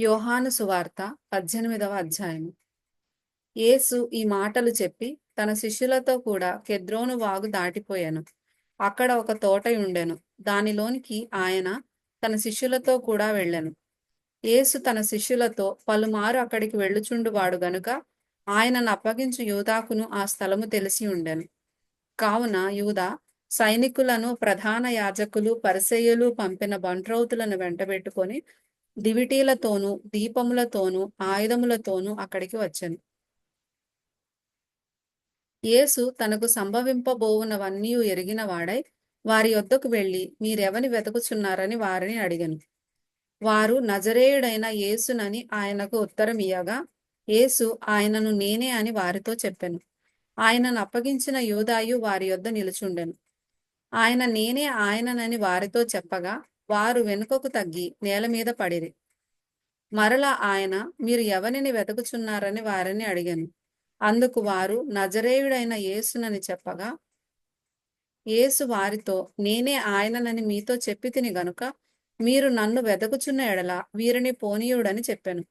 యోహాను సువార్త 18వ అధ్యాయము. యేసు ఈ మాటలు చెప్పి తన శిష్యులతో కూడా కెద్రోను వాగు దాటిపోయాను. అక్కడ ఒక తోటయుండెను. దానిలోనికి ఆయన తన శిష్యులతో కూడా వెళ్ళెను. యేసు తన శిష్యులతో పలుమారు అక్కడికి వెళ్ళుచుండువాడు గనుక ఆయనను అప్పగించు యూదాకును ఆ స్థలము తెలిసి ఉండెను. కావున యూదా సైనికులను, ప్రధాన యాజకులు, పరిసయ్యులు పంపిన బంట్రౌతులను వెంటబెట్టుకొని దివిటీలతోనూ దీపములతోనూ ఆయుధములతోనూ అక్కడికి వచ్చెను. యేసు తనకు సంభవింపబోవునవన్నీయు ఎరిగిన వాడై వారి యొద్దకు వెళ్ళి మీరెవని వెతుకుచున్నారని వారిని అడిగెను. వారు నజరేయుడైన యేసునని ఆయనకు ఉత్తరమియ్యగా యేసు ఆయనను నేనే అని వారితో చెప్పెను. ఆయనను అప్పగించిన యూదాయు వారి యొద్ద నిలుచుండెను. ఆయన నేనే ఆయననని వారితో చెప్పగా వారు వెనుకకు తగ్గి నేలమీద పడిరి. మరలా ఆయన మీరు ఎవనిని వెతుకుచున్నారని వారిని అడిగెను. అందుకు వారు నజరేయుడైన యేసునని చెప్పగా యేసు వారితో నేనే ఆయననని మీతో చెప్పితిని గనుక మీరు నన్ను వెదకుచున్న ఎడల వీరిని పోనీయుడని చెప్పెను.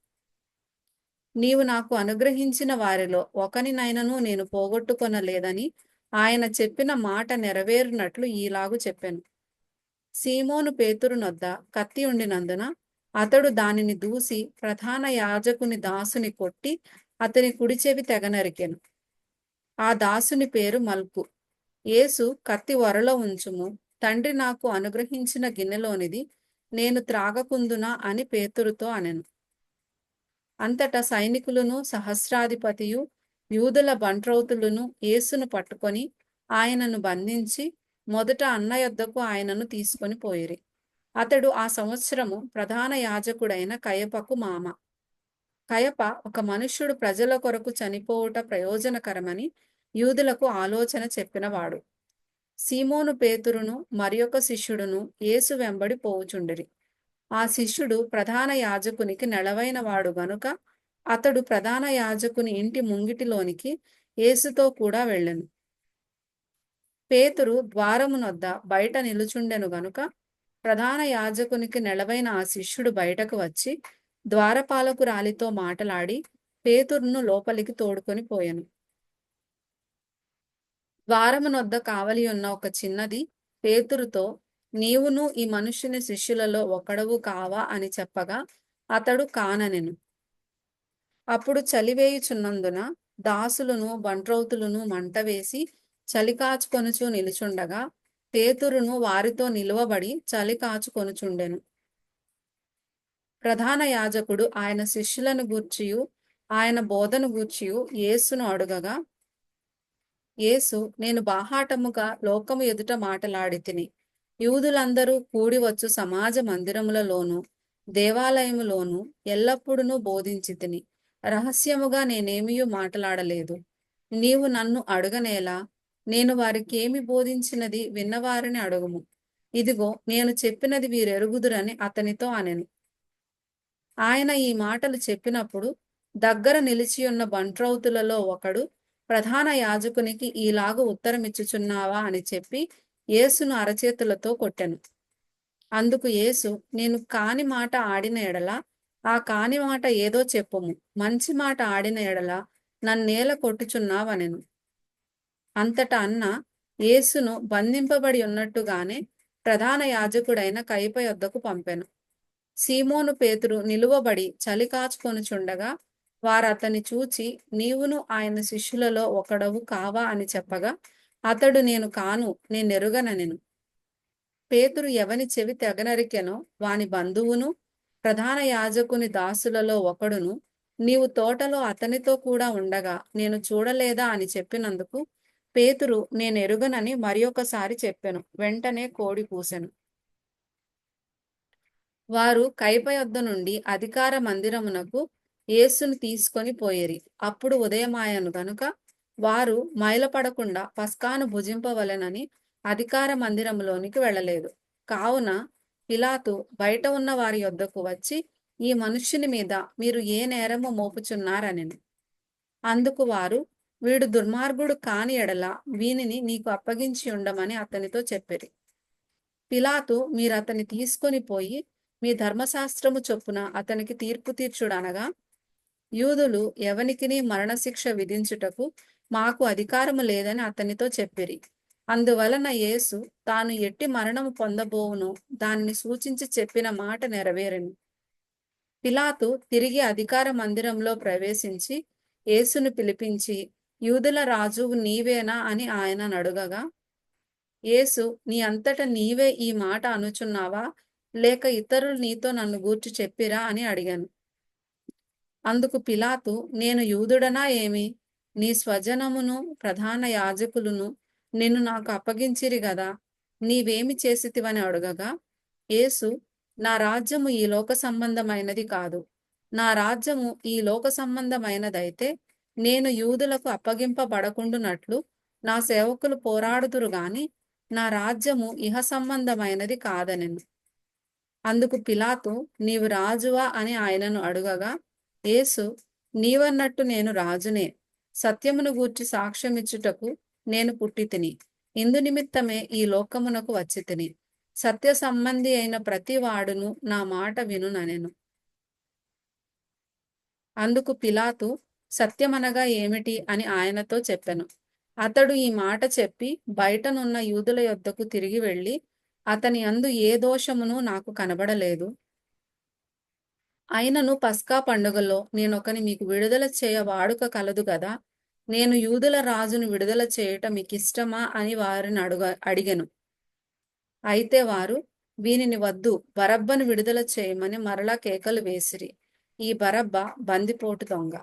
నీవు నాకు అనుగ్రహించిన వారిలో ఒకనినైనను నేను పోగొట్టుకొనలేదని ఆయన చెప్పిన మాట నెరవేరునట్లు ఈలాగు చెప్పెను. సీమోను పేతురునొద్ద కత్తి ఉండినందున అతడు దానిని దూసి ప్రధాన యాజకుని దాసుని కొట్టి అతని కుడిచెవి తెగనరికెను. ఆ దాసుని పేరు మల్కు. యేసు కత్తి ఒరలో ఉంచుము, తండ్రి నాకు అనుగ్రహించిన గిన్నెలోనిది నేను త్రాగకుందునా అని పేతురుతో అనెను. అంతటా సైనికులను, సహస్రాధిపతియు, యూదుల బంట్రౌతులను యేసును పట్టుకొని ఆయనను బంధించి మొదట అన్న యొద్దకు ఆయనను తీసుకొని పోయిరి. అతడు ఆ సంవత్సరము ప్రధాన యాజకుడైన కయపకు మామ. కయప ఒక మనుష్యుడు ప్రజల కొరకు చనిపోవుట ప్రయోజనకరమని యూదులకు ఆలోచన చెప్పినవాడు. సీమోను పేతురును మరియొక శిష్యుడును యేసు వెంబడి పోవుచుండిరి. ఆ శిష్యుడు ప్రధాన యాజకునికి నెలవైన వాడు గనుక అతడు ప్రధాన యాజకుని ఇంటి ముంగిటిలోనికి యేసుతో కూడా వెళ్ళెను. పేతురు ద్వారమునొద్ద బయట నిలుచుండెను గనుక ప్రధాన యాజకునికి నెలవైన ఆ శిష్యుడు బయటకు వచ్చి ద్వారపాలకురాలితో మాటలాడి పేతురును లోపలికి తోడుకొని పోయెను. ద్వారమునొద్ద కావలియున్న ఒక చిన్నది పేతురుతో నీవును ఈ మనుష్యుని శిష్యులలో ఒకడవు కావా అని చెప్పగా అతడు కాననెను. అప్పుడు చలివేయుచున్నందున దాసులను, బంట్రౌతులను మంట వేసి చలి కాచుకొనుచు నిలుచుండగా పేతురును వారితో నిలువబడి చలి కాచుకొనుచుండెను. ప్రధాన యాజకుడు ఆయన శిష్యులను గూర్చియు ఆయన బోధను గూర్చియు యేసును అడుగగా యేసు నేను బాహాటముగా లోకము ఎదుట మాటలాడితిని. యూదులందరూ కూడివచ్చు సమాజ మందిరములలోను దేవాలయములోను ఎల్లప్పుడూ బోధించితిని. రహస్యముగా నేనేమియూ మాటలాడలేదు. నీవు నన్ను అడుగనేలా? నేను వారికేమి బోధించినది విన్నవారిని అడుగుము. ఇదిగో నేను చెప్పినది వీరెరుగుదురని అతనితో అనెను. ఆయన ఈ మాటలు చెప్పినప్పుడు దగ్గర నిలిచియున్న బంట్రౌతులలో ఒకడు ప్రధాన యాజకునికి ఈలాగు ఉత్తరమిచ్చుచున్నావా అని చెప్పి యేసును అరచేతులతో కొట్టెను. అందుకు యేసు నేను కాని మాట ఆడిన ఎడల ఆ కాని మాట ఏదో చెప్పుము, మంచి మాట ఆడిన ఎడల నన్నేల కొట్టుచున్నావనెను. అంతటా అన్న యేసును బంధింపబడి ఉన్నట్టుగానే ప్రధాన యాజకుడైన కయప యొద్దకు పంపెను. సీమోను పేతురు నిలువబడి చలి కాచుకొనుచుండగా వారతని చూచి నీవును ఆయన శిష్యులలో ఒకడవు కావా అని చెప్పగా అతడు నేను కాను, నేనెరుగననెను. పేతురు ఎవని చెవి తెగనరికెనో వాని బంధువును ప్రధాన యాజకుని దాసులలో ఒకడును నీవు తోటలో అతనితో కూడా ఉండగా నేను చూడలేదా అని చెప్పినందుకు పేతురు నేనెరుగనని మరియొకసారి చెప్పెను. వెంటనే కోడి కూసెను. వారు కయప యొద్ద నుండి అధికార మందిరమునకు యేసును తీసుకొని పోయిరి. అప్పుడు ఉదయమాయెను గనుక వారు మైలపడకుండా పస్కాను భుజింపవలెనని అధికార మందిరములోనికి వెళ్ళలేదు. కావున పిలాతు బయట ఉన్న వారి యొద్దకు వచ్చి ఈ మనుష్యుని మీద మీరు ఏ నేరము మోపుచున్నారనెను. అందుకు వారు వీడు దుర్మార్గుడు కాని ఎడల వీనిని నీకు అప్పగించి ఉండమని అతనితో చెప్పిరి. పిలాతు మీరతని తీసుకొని పోయి మీ ధర్మశాస్త్రము చొప్పున అతనికి తీర్పు తీర్చుడనగా యూదులు ఎవనికిని మరణశిక్ష విధించుటకు మాకు అధికారము లేదని అతనితో చెప్పిరి. అందువలన యేసు తాను ఎట్టి మరణము పొందబోవునో దానిని సూచించి చెప్పిన మాట నెరవేరెను. పిలాతు తిరిగి అధికార మందిరంలో ప్రవేశించి యేసును పిలిపించి, యూదుల రాజువు నీవేనా అని ఆయనను అడుగగా, యేసు, నీ అంతట నీవే ఈ మాట అనుచున్నావా, లేక ఇతరులు నీతో నన్ను గూర్చి చెప్పిరా అని అడిగాను. అందుకు పిలాతు, నేను యూదుడనా ఏమి? నీ స్వజనమును ప్రధాన యాజకులును నిన్ను నాకు అప్పగించిరి గదా, నీవేమి చేసితివని అడుగగా, యేసు, నా రాజ్యము ఈ లోక సంబంధమైనది కాదు. నా రాజ్యము ఈ లోక సంబంధమైనదైతే నేను యూదులకు అప్పగింపబడకుండునట్లు నా సేవకులు పోరాడుదురు గాని నా రాజ్యము ఇహ సంబంధమైనది కాదనెను. అందుకు పిలాతు, నీవు రాజువా అని ఆయనను అడుగగా, యేసు, నీవన్నట్టు నేను రాజునే. సత్యమును గూర్చి సాక్ష్యమిచ్చుటకు నేను పుట్టితిని. ఇందు నిమిత్తమే ఈ లోకమునకు వచ్చితిని. సత్య సంబంధి అయిన ప్రతి వాడును నా మాట వినుననెను. అందుకు పిలాతు, సత్యమనగా ఏమిటి అని ఆయనతో చెప్పెను. అతడు ఈ మాట చెప్పి బయటనున్న యూదుల యొద్దకు తిరిగి వెళ్ళి, అతని యందు ఏ దోషమును నాకు కనబడలేదు. అయినను పస్కా పండుగలో నేనొకని మీకు విడుదల చేయ వాడుక కలదు గదా, నేను యూదుల రాజును విడుదల చేయుట మీకిష్టమా అని వారిని అడిగెను. అయితే వారు, వీనిని వద్దు, బరబ్బను విడుదల చేయమని మరలా కేకలు వేసిరి. ఈ బరబ్బ బందిపోటు దొంగ.